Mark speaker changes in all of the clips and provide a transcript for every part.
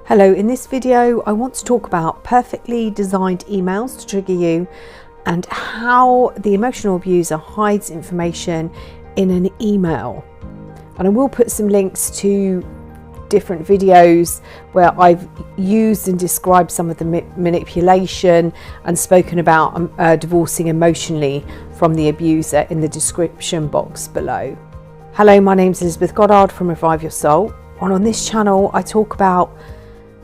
Speaker 1: Hello, in this video I want to talk about perfectly designed emails to trigger you and how the emotional abuser hides information in an email. And I will put some links to different videos where I've used and described some of the manipulation and spoken about divorcing emotionally from the abuser in the description box below. Hello, my name's Elizabeth Goddard from Revive Your Soul, and on this channel I talk about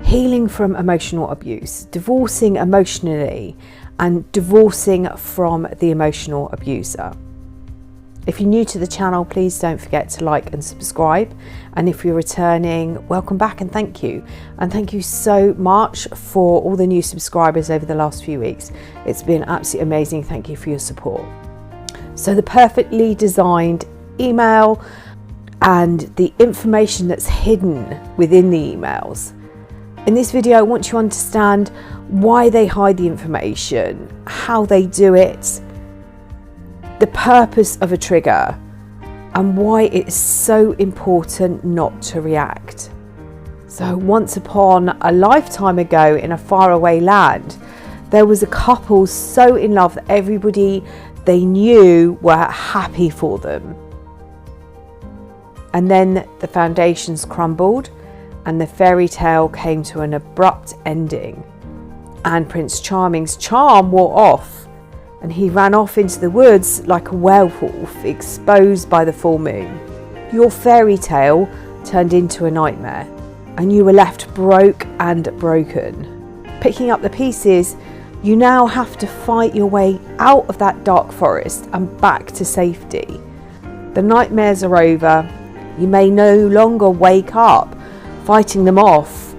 Speaker 1: healing from emotional abuse, divorcing emotionally, and divorcing from the emotional abuser. If you're new to the channel, please don't forget to like and subscribe. And if you're returning, welcome back and thank you. And thank you so much for all the new subscribers over the last few weeks. It's been absolutely amazing. Thank you for your support. So the perfectly designed email and the information that's hidden within the emails. In this video, I want you to understand why they hide the information, how they do it, the purpose of a trigger, and why it is so important not to react. So once upon a lifetime ago in a faraway land, there was a couple so in love that everybody they knew were happy for them. And then the foundations crumbled and the fairy tale came to an abrupt ending, and Prince Charming's charm wore off and he ran off into the woods like a werewolf exposed by the full moon. Your fairy tale turned into a nightmare and you were left broke and broken. Picking up the pieces, you now have to fight your way out of that dark forest and back to safety. The nightmares are over. You may no longer wake up fighting them off,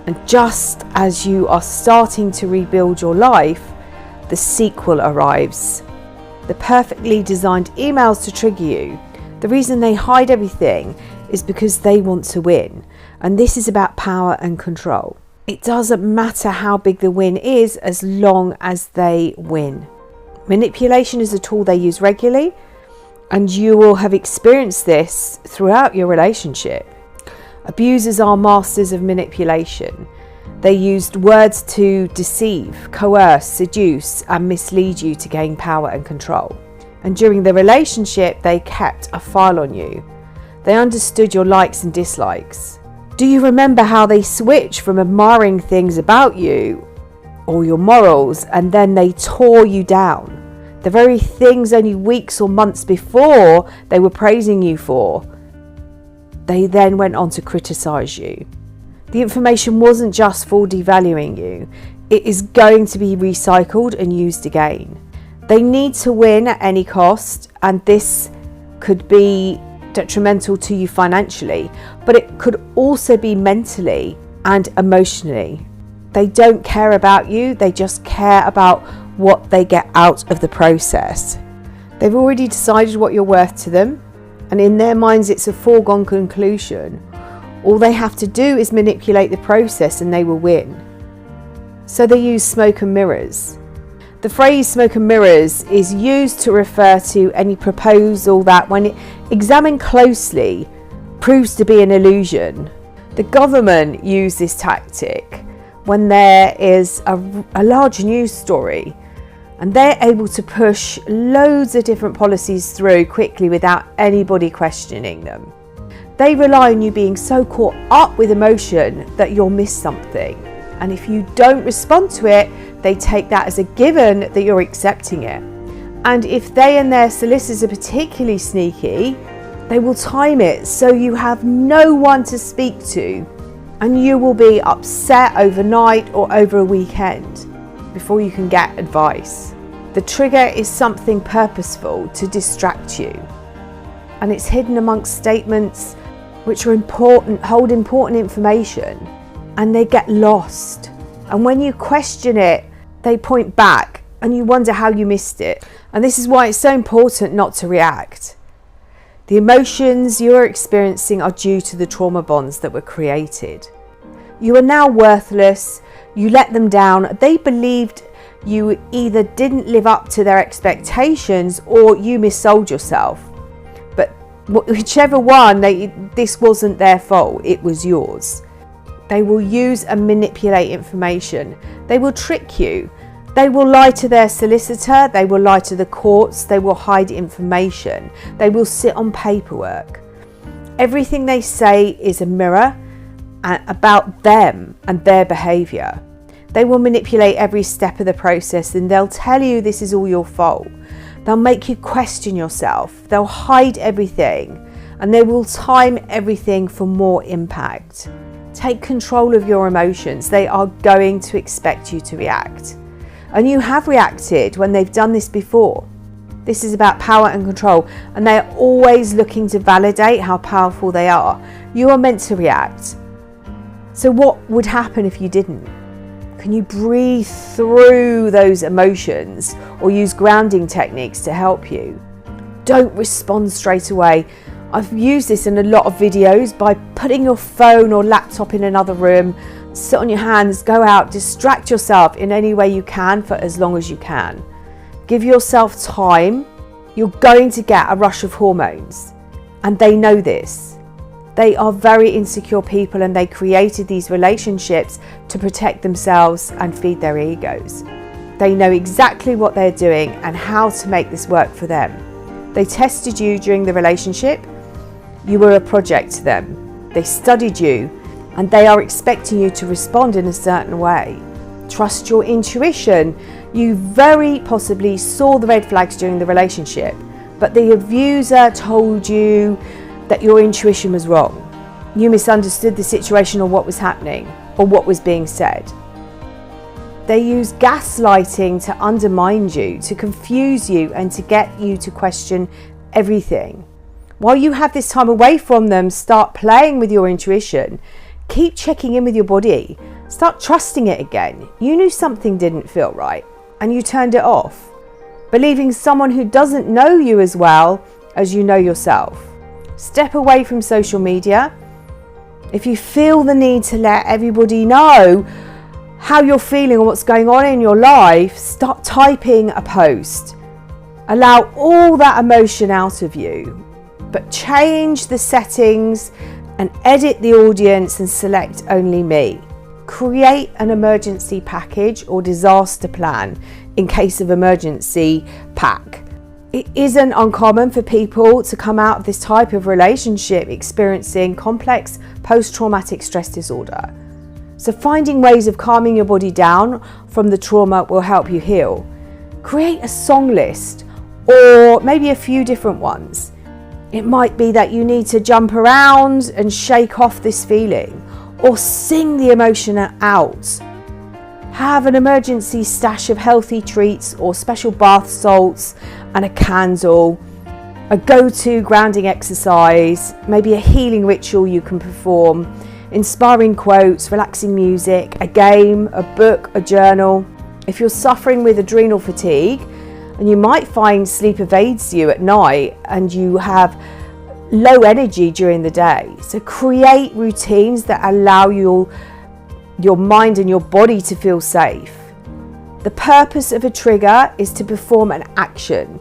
Speaker 1: and just as you are starting to rebuild your life, the sequel arrives. The perfectly designed emails to trigger you. The reason they hide everything is because they want to win, and this is about power and control. It doesn't matter how big the win is as long as they win. Manipulation is a tool they use regularly, and you will have experienced this throughout your relationship. Abusers are masters of manipulation. They used words to deceive, coerce, seduce, and mislead you to gain power and control. And during the relationship, they kept a file on you. They understood your likes and dislikes. Do you remember how they switched from admiring things about you or your morals, and then they tore you down? The very things only weeks or months before they were praising you for, they then went on to criticize you. The information wasn't just for devaluing you. It is going to be recycled and used again. They need to win at any cost, and this could be detrimental to you financially, but it could also be mentally and emotionally. They don't care about you. They just care about what they get out of the process. They've already decided what you're worth to them, and in their minds it's a foregone conclusion. All they have to do is manipulate the process and they will win. So they use smoke and mirrors. The phrase smoke and mirrors is used to refer to any proposal that, when it examined closely, proves to be an illusion. The government use this tactic when there is a large news story, and they're able to push loads of different policies through quickly without anybody questioning them. They rely on you being so caught up with emotion that you'll miss something. And if you don't respond to it, they take that as a given that you're accepting it. And if they and their solicitors are particularly sneaky, they will time it so you have no one to speak to, and you will be upset overnight or over a weekend before you can get advice. The trigger is something purposeful to distract you, and it's hidden amongst statements which are important, hold important information, and they get lost. And when you question it, they point back and you wonder how you missed it. And this is why it's so important not to react. The emotions you're experiencing are due to the trauma bonds that were created. You are now worthless. You let them down. They believed you either didn't live up to their expectations or you missold yourself. But whichever one, this wasn't their fault, it was yours. They will use and manipulate information. They will trick you. They will lie to their solicitor. They will lie to the courts. They will hide information. They will sit on paperwork. Everything they say is a mirror about them and their behaviour. They will manipulate every step of the process, and they'll tell you this is all your fault. They'll make you question yourself. They'll hide everything, and they will time everything for more impact. Take control of your emotions. They are going to expect you to react. And you have reacted when they've done this before. This is about power and control, and they are always looking to validate how powerful they are. You are meant to react. So what would happen if you didn't? Can you breathe through those emotions or use grounding techniques to help you? Don't respond straight away. I've used this in a lot of videos by putting your phone or laptop in another room, sit on your hands, go out, distract yourself in any way you can for as long as you can. Give yourself time. You're going to get a rush of hormones, and they know this. They are very insecure people, and they created these relationships to protect themselves and feed their egos. They know exactly what they're doing and how to make this work for them. They tested you during the relationship. You were a project to them. They studied you, and they are expecting you to respond in a certain way. Trust your intuition. You very possibly saw the red flags during the relationship, but the abuser told you that your intuition was wrong. You misunderstood the situation or what was happening or what was being said. They use gaslighting to undermine you, to confuse you, and to get you to question everything. While you have this time away from them, start playing with your intuition. Keep checking in with your body. Start trusting it again. You knew something didn't feel right and you turned it off, believing someone who doesn't know you as well as you know yourself. Step away from social media. If you feel the need to let everybody know how you're feeling or what's going on in your life, start typing a post. Allow all that emotion out of you, but change the settings and edit the audience and select only me. Create an emergency package or disaster plan in case of emergency pack. It isn't uncommon for people to come out of this type of relationship experiencing complex post-traumatic stress disorder. So finding ways of calming your body down from the trauma will help you heal. Create a song list, or maybe a few different ones. It might be that you need to jump around and shake off this feeling, or sing the emotion out. Have an emergency stash of healthy treats or special bath salts and a candle, a go-to grounding exercise, maybe a healing ritual you can perform, inspiring quotes, relaxing music, a game, a book, a journal. If you're suffering with adrenal fatigue, and you might find sleep evades you at night and you have low energy during the day, so create routines that allow your mind and your body to feel safe. The purpose of a trigger is to perform an action.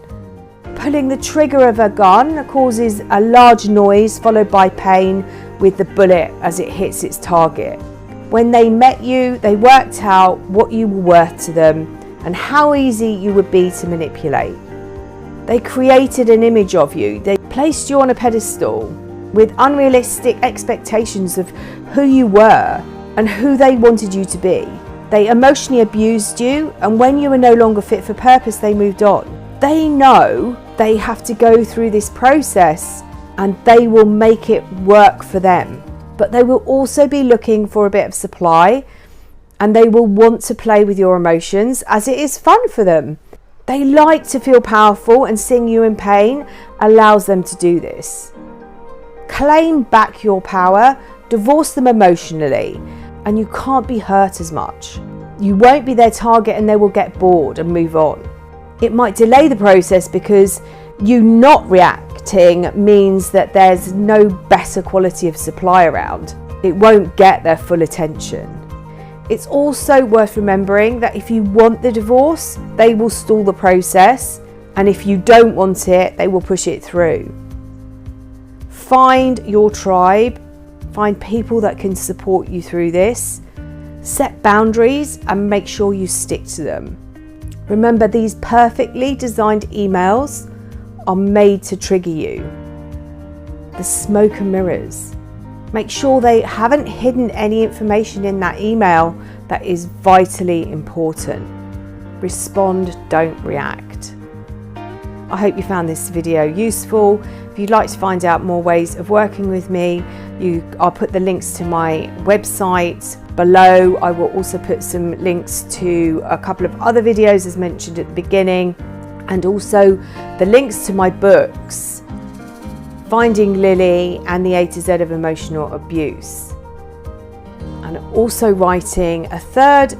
Speaker 1: Pulling the trigger of a gun causes a large noise followed by pain with the bullet as it hits its target. When they met you, they worked out what you were worth to them and how easy you would be to manipulate. They created an image of you. They placed you on a pedestal with unrealistic expectations of who you were and who they wanted you to be. They emotionally abused you, and when you were no longer fit for purpose, they moved on. They know they have to go through this process and they will make it work for them. But they will also be looking for a bit of supply, and they will want to play with your emotions as it is fun for them. They like to feel powerful, and seeing you in pain allows them to do this. Claim back your power, divorce them emotionally, and you can't be hurt as much. You won't be their target and they will get bored and move on. It might delay the process because you not reacting means that there's no better quality of supply around. It won't get their full attention. It's also worth remembering that if you want the divorce, they will stall the process, and if you don't want it, they will push it through. Find your tribe, Find people that can support you through this. Set boundaries and make sure you stick to them. Remember, these perfectly designed emails are made to trigger you. The smoke and mirrors. Make sure they haven't hidden any information in that email that is vitally important. Respond, don't react. I hope you found this video useful. If you'd like to find out more ways of working with me, I'll put the links to my website below. I will also put some links to a couple of other videos as mentioned at the beginning, and also the links to my books, Finding Lily and the A to Z of Emotional Abuse. And also writing a third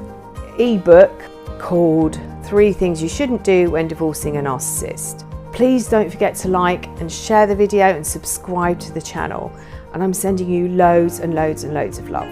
Speaker 1: ebook called 3 Things You Shouldn't Do When Divorcing a Narcissist. Please don't forget to like and share the video and subscribe to the channel. And I'm sending you loads and loads and loads of love.